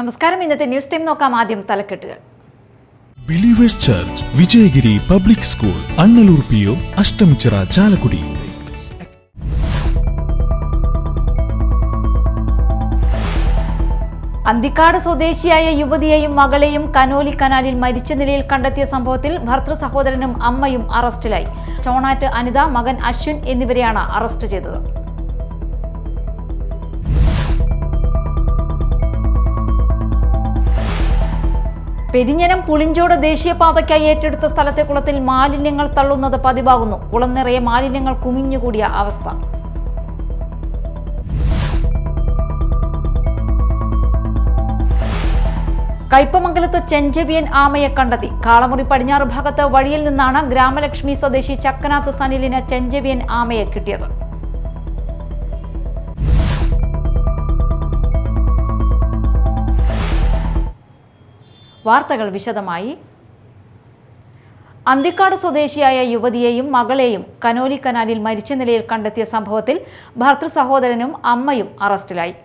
നമസ്കാരം. ഇന്നത്തെ news time നോക്കാം. ആദ്യം തലക്കെട്ടുകൾ. Believers church Vijayagiri public school, Annallur PO, Ashtamichira, Chalakudy. Anthikad സ്വദേശിയായ യുവതിയെയും മകളെയും കനോലി കനാലിൽ മരിച്ച നിലയിൽ കണ്ടെത്തിയ സംഭവത്തിൽ ഭർതൃ സഹോദരനും അമ്മയും അറസ്റ്റിലായി. ചോണാറ്റ് അനിത, മകൻ അശ്വിൻ എന്നിവരെയാണ് അറസ്റ്റ് ചെയ്തത്. പെരിഞ്ഞനം പുളിഞ്ചോട് ദേശീയപാതയ്ക്കായി ഏറ്റെടുത്ത സ്ഥലത്തെ കുളത്തിൽ മാലിന്യങ്ങൾ തള്ളുന്നത് പതിവാകുന്നു. കുളം നിറയെ മാലിന്യങ്ങൾ കുമിഞ്ഞുകൂടിയ അവസ്ഥ. കയ്പമംഗലത്ത് ചെഞ്ചവിയൻ ആമയെ കണ്ടെത്തി. കാളമുറി പടിഞ്ഞാറ് ഭാഗത്ത് വഴിയിൽ നിന്നാണ് ഗ്രാമലക്ഷ്മി സ്വദേശി ചക്കനാത്ത് സനിലിന് ചെഞ്ചവിയൻ ആമയെ കിട്ടിയത്. വാർത്തകൾ വിശദമായി. അന്തിക്കാട് സ്വദേശിയായ യുവതിയെയും മകളെയും കനോലി കനാലിൽ മരിച്ച നിലയിൽ കണ്ടെത്തിയ സംഭവത്തിൽ ഭർതൃ സഹോദരനും അമ്മയും അറസ്റ്റിലായി.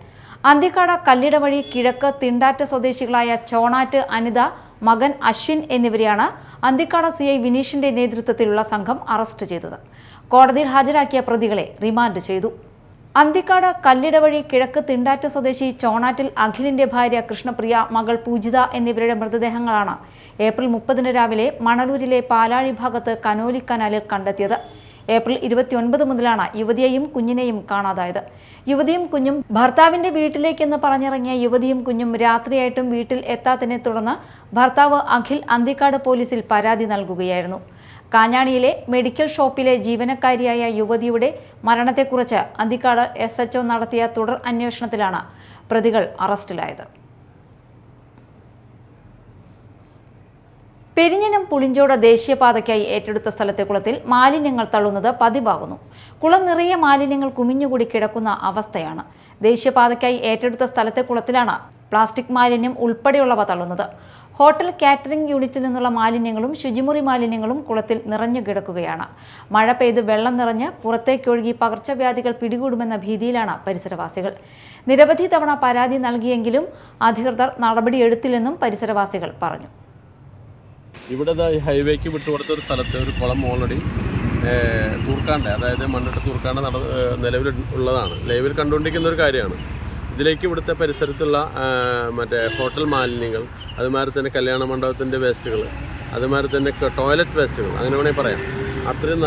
അന്തിക്കാട് കല്ലിടവഴി കിഴക്ക് തിണ്ടാറ്റ് സ്വദേശികളായ ചോണാറ്റ് അനിത, മകൻ അശ്വിൻ എന്നിവരെയാണ് അന്തിക്കാട് CI വിനീഷിന്റെ നേതൃത്വത്തിലുള്ള സംഘം അറസ്റ്റ് ചെയ്തത്. കോടതിയിൽ ഹാജരാക്കിയ പ്രതികളെ റിമാൻഡ് ചെയ്തു. അന്തിക്കാട് കല്ലിടവഴി കിഴക്ക് തിണ്ടാറ്റ് സ്വദേശി ചോണാറ്റിൽ അഖിലിന്റെ ഭാര്യ കൃഷ്ണപ്രിയ, മകൾ പൂജിത എന്നിവരുടെ മൃതദേഹങ്ങളാണ് ഏപ്രിൽ 30 രാവിലെ മണലൂരിലെ പാലാഴി ഭാഗത്ത് കനോലി കനാലിൽ കണ്ടെത്തിയത്. ഏപ്രിൽ 29 മുതലാണ് യുവതിയെയും കുഞ്ഞിനെയും കാണാതായത്. യുവതിയും കുഞ്ഞും ഭർത്താവിന്റെ വീട്ടിലേക്കെന്ന് പറഞ്ഞിറങ്ങിയ യുവതിയും കുഞ്ഞും രാത്രിയായിട്ടും വീട്ടിൽ എത്താത്തതിനെ തുടർന്ന് ഭർത്താവ് അഖിൽ അന്തിക്കാട് പോലീസിൽ പരാതി നൽകുകയായിരുന്നു. കാഞ്ഞാണിയിലെ മെഡിക്കൽ ഷോപ്പിലെ ജീവനക്കാരിയായ യുവതിയുടെ മരണത്തെക്കുറിച്ച് അന്തിക്കാട് SHO നടത്തിയ തുടർ അന്വേഷണത്തിലാണ് പ്രതികൾ അറസ്റ്റിലായത്. പെരിഞ്ഞനം പുളിഞ്ചോട് ദേശീയപാതയ്ക്കായി ഏറ്റെടുത്ത സ്ഥലത്തെ കുളത്തിൽ മാലിന്യങ്ങൾ തള്ളുന്നത് പതിവാകുന്നു. കുളം നിറയെ മാലിന്യങ്ങൾ കുമിഞ്ഞുകൂടി കിടക്കുന്ന അവസ്ഥയാണ്. ദേശീയപാതയ്ക്കായി ഏറ്റെടുത്ത സ്ഥലത്തെ കുളത്തിലാണ് പ്ലാസ്റ്റിക് മാലിന്യം ഉൾപ്പെടെയുള്ളവ തള്ളുന്നത്. ഹോട്ടൽ കാറ്ററിംഗ് യൂണിറ്റിൽ നിന്നുള്ള മാലിന്യങ്ങളും ശുചിമുറി മാലിന്യങ്ങളും കുളത്തിൽ നിറഞ്ഞു കിടക്കുകയാണ്. മഴ പെയ്ത് വെള്ളം നിറഞ്ഞ് പുറത്തേക്കൊഴുകി പകർച്ചവ്യാധികൾ പിടികൂടുമെന്ന ഭീതിയിലാണ് പരിസരവാസികൾ. നിരവധി തവണ പരാതി നൽകിയെങ്കിലും അധികൃതർ നടപടിയെടുത്തില്ലെന്നും പരിസരവാസികൾ പറഞ്ഞു. ഇവിടെ ഹൈവേക്ക് വിട്ടുകൊടുത്ത ഒരു സ്ഥലത്ത് ഒരു കുളം ഓൾറെഡി തൂർക്കാണ്ട്, അതായത് മണ്ണിട്ട് തൂർക്കാണ്ട് നിലവിൽ ഉള്ളതാണ്. ലൈവിൽ കണ്ടുകൊണ്ടിരിക്കുന്ന ഒരു കാര്യമാണ്. ഇതിലേക്ക് ഇവിടുത്തെ പരിസരത്തുള്ള മറ്റേ ഹോട്ടൽ മാലിന്യങ്ങൾ, അതുമാതിരി തന്നെ കല്യാണ മണ്ഡപത്തിൻ്റെ വേസ്റ്റുകൾ, അതുമാതിരി തന്നെ ടോയ്ലറ്റ് വേസ്റ്റുകൾ, അങ്ങനെ വേണമെങ്കിൽ പറയാം, അത്രയും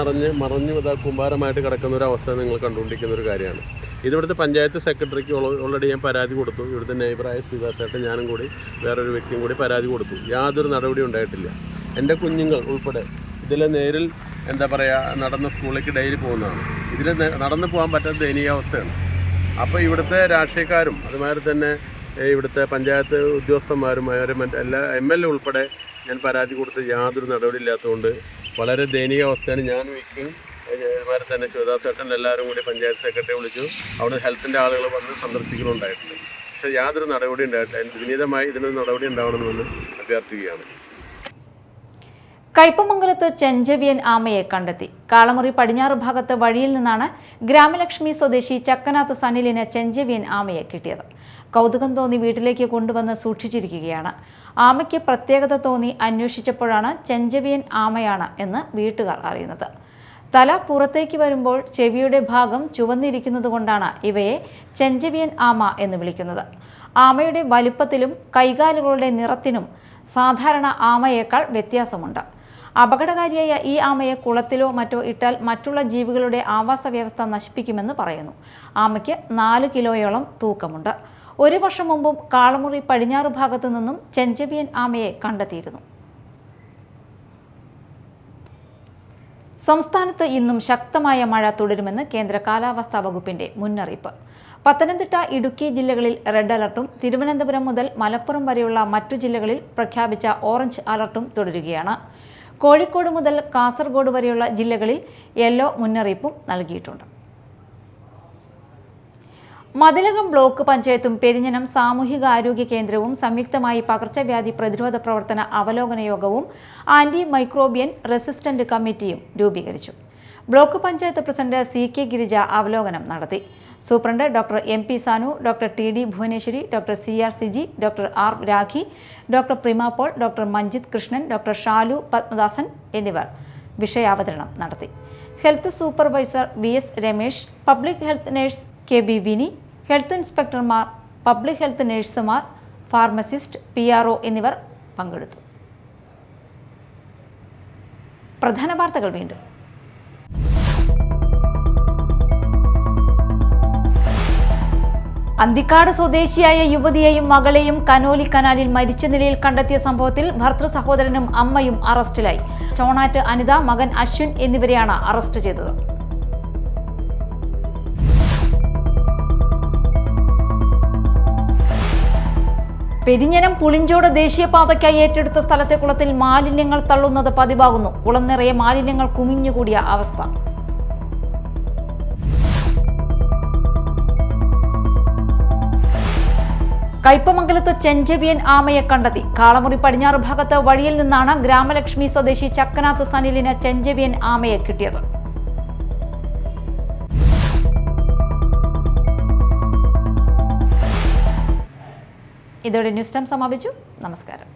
മറഞ്ഞ് കൂമ്പാരമായിട്ട് കിടക്കുന്ന ഒരു അവസ്ഥ നിങ്ങൾ കണ്ടുകൊണ്ടിരിക്കുന്ന ഒരു കാര്യമാണ്. ഇതിവിടുത്തെ പഞ്ചായത്ത് സെക്രട്ടറിക്ക് ഓൾറെഡി ഞാൻ പരാതി കൊടുത്തു. ഇവിടുത്തെ നെയ്ബറായ ശ്രീദാസായിട്ട് ഞാനും കൂടി വേറൊരു വ്യക്തിയും കൂടി പരാതി കൊടുത്തു. യാതൊരു നടപടി ഉണ്ടായിട്ടില്ല. എൻ്റെ കുഞ്ഞുങ്ങൾ ഉൾപ്പെടെ ഇതിൽ നേരിൽ നടന്ന സ്കൂളിലേക്ക് ഡെയിലി പോകുന്നതാണ്. ഇതിൽ നടന്നു പോകാൻ പറ്റാത്ത ദയനീയാവസ്ഥയാണ്. അപ്പോൾ ഇവിടുത്തെ രാഷ്ട്രീയക്കാരും അതുമാതിരി തന്നെ ഇവിടുത്തെ പഞ്ചായത്ത് ഉദ്യോഗസ്ഥന്മാരും എല്ലാ MLA ഉൾപ്പെടെ ഞാൻ പരാതി കൊടുത്ത് യാതൊരു നടപടി ഇല്ലാത്തതുകൊണ്ട് വളരെ ദയനീയാവസ്ഥയാണ്. ഞാനും ഇക്കും അതുമാതിരി തന്നെ ശിവദാസേട്ടൻ എല്ലാവരും കൂടി പഞ്ചായത്ത് സെക്രട്ടറി വിളിച്ചു. അവിടെ ഹെൽത്തിൻ്റെ ആളുകൾ വന്ന് സന്ദർശിക്കുന്നുണ്ടായിട്ടുണ്ട്. പക്ഷേ യാതൊരു നടപടി ഉണ്ടായിട്ടില്ല. വിനീതമായി ഇതിനൊരു നടപടി ഉണ്ടാവണമെന്ന് അഭ്യർത്ഥിക്കുകയാണ്. കയ്പമംഗലത്ത് ചെഞ്ചവിയൻ ആമയെ കണ്ടെത്തി. കാളമുറി പടിഞ്ഞാറ് ഭാഗത്ത് വഴിയിൽ നിന്നാണ് ഗ്രാമലക്ഷ്മി സ്വദേശി ചക്കനാത്ത് സനിലിന് ചെഞ്ചവിയൻ ആമയെ കിട്ടിയത്. കൗതുകം തോന്നി വീട്ടിലേക്ക് കൊണ്ടുവന്ന് സൂക്ഷിച്ചിരിക്കുകയാണ്. ആമയ്ക്ക് പ്രത്യേകത തോന്നി അന്വേഷിച്ചപ്പോഴാണ് ചെഞ്ചവിയൻ ആമയാണ് എന്ന് വീട്ടുകാർ അറിയുന്നത്. തല പുറത്തേക്ക് വരുമ്പോൾ ചെവിയുടെ ഭാഗം ചുവന്നിരിക്കുന്നതുകൊണ്ടാണ് ഇവയെ ചെഞ്ചവിയൻ ആമ എന്ന് വിളിക്കുന്നത്. ആമയുടെ വലിപ്പത്തിലും കൈകാലുകളുടെ നിറത്തിനും സാധാരണ ആമയേക്കാൾ വ്യത്യാസമുണ്ട്. അപകടകാരിയായ ഈ ആമയെ കുളത്തിലോ മറ്റോ ഇട്ടാൽ മറ്റുള്ള ജീവികളുടെ ആവാസ വ്യവസ്ഥ നശിപ്പിക്കുമെന്ന് പറയുന്നു. ആമയ്ക്ക് 4 കിലോയോളം തൂക്കമുണ്ട്. 1 വർഷം മുമ്പും കാളമുറി പടിഞ്ഞാറ് ഭാഗത്തു നിന്നും ചെഞ്ചവിയൻ ആമയെ കണ്ടെത്തിയിരുന്നു. സംസ്ഥാനത്ത് ഇന്നും ശക്തമായ മഴ തുടരുമെന്ന് കേന്ദ്ര കാലാവസ്ഥാ വകുപ്പിന്റെ മുന്നറിയിപ്പ്. പത്തനംതിട്ട, ഇടുക്കി ജില്ലകളിൽ റെഡ് അലർട്ടും തിരുവനന്തപുരം മുതൽ മലപ്പുറം വരെയുള്ള മറ്റു ജില്ലകളിൽ പ്രഖ്യാപിച്ച ഓറഞ്ച് അലർട്ടും തുടരുകയാണ്. കോഴിക്കോട് മുതൽ കാസർഗോഡ് വരെയുള്ള ജില്ലകളിൽ യെല്ലോ മുന്നറിയിപ്പും നൽകിയിട്ടുണ്ട്. മതിലകം ബ്ലോക്ക് പഞ്ചായത്തും പെരിഞ്ഞനം സാമൂഹിക ആരോഗ്യ കേന്ദ്രവും സംയുക്തമായി പകർച്ചവ്യാധി പ്രതിരോധ പ്രവർത്തന അവലോകന യോഗവും ആന്റി മൈക്രോബിയൻ റെസിസ്റ്റന്റ് കമ്മിറ്റിയും രൂപീകരിച്ചു. Block panchayat president CK Girija അവലോകനം നടത്തി. Superintendent doctor MP Sanu, doctor TD Bhuvaneswari, doctor CR Siji, doctor R Rakhi, doctor Prima Paul, doctor Manjith Krishnan, doctor Shalu Padmadasan എന്നിവർ വിഷയാവതരണം നടത്തി. Health supervisor VS Ramesh, public health nurse KB Vini, health ഇൻസ്പെക്ടർമാർ, പബ്ലിക് ഹെൽത്ത് നഴ്സുമാർ, ഫാർമസിസ്റ്റ്, PRO എന്നിവർ പങ്കെടുത്തു. പ്രധാന വാർത്തകൾ വീണ്ടും. അന്തിക്കാട് സ്വദേശിയായ യുവതിയെയും മകളെയും കനോലി കനാലിൽ മരിച്ച നിലയിൽ കണ്ടെത്തിയ സംഭവത്തിൽ ഭർത്തൃ സഹോദരനും അമ്മയും അറസ്റ്റിലായി. ചോണാറ്റ് അനിത, മകൻ അശ്വിൻ എന്നിവരെയാണ് അറസ്റ്റ് ചെയ്തത്. പെരിഞ്ഞനം പുളിഞ്ചോട് ദേശീയപാതയ്ക്കായി ഏറ്റെടുത്ത സ്ഥലത്തെ കുളത്തിൽ മാലിന്യങ്ങൾ തള്ളുന്നത് പതിവാകുന്നു. കുളം നിറയെ മാലിന്യങ്ങൾ കുമിഞ്ഞുകൂടിയ അവസ്ഥ. കയ്പമംഗലത്ത് ചെഞ്ചവിയൻ ആമയെ കണ്ടെത്തി. കാളമുറി പടിഞ്ഞാറ് ഭാഗത്ത് വഴിയിൽ നിന്നാണ് ഗ്രാമലക്ഷ്മി സ്വദേശി ചക്കനാത്ത് സനിലിന് ചെഞ്ചവിയൻ ആമയെ കിട്ടിയത്. ഇതോടെ ന്യൂസ് ടൈം സമാപിച്ചു. നമസ്കാരം.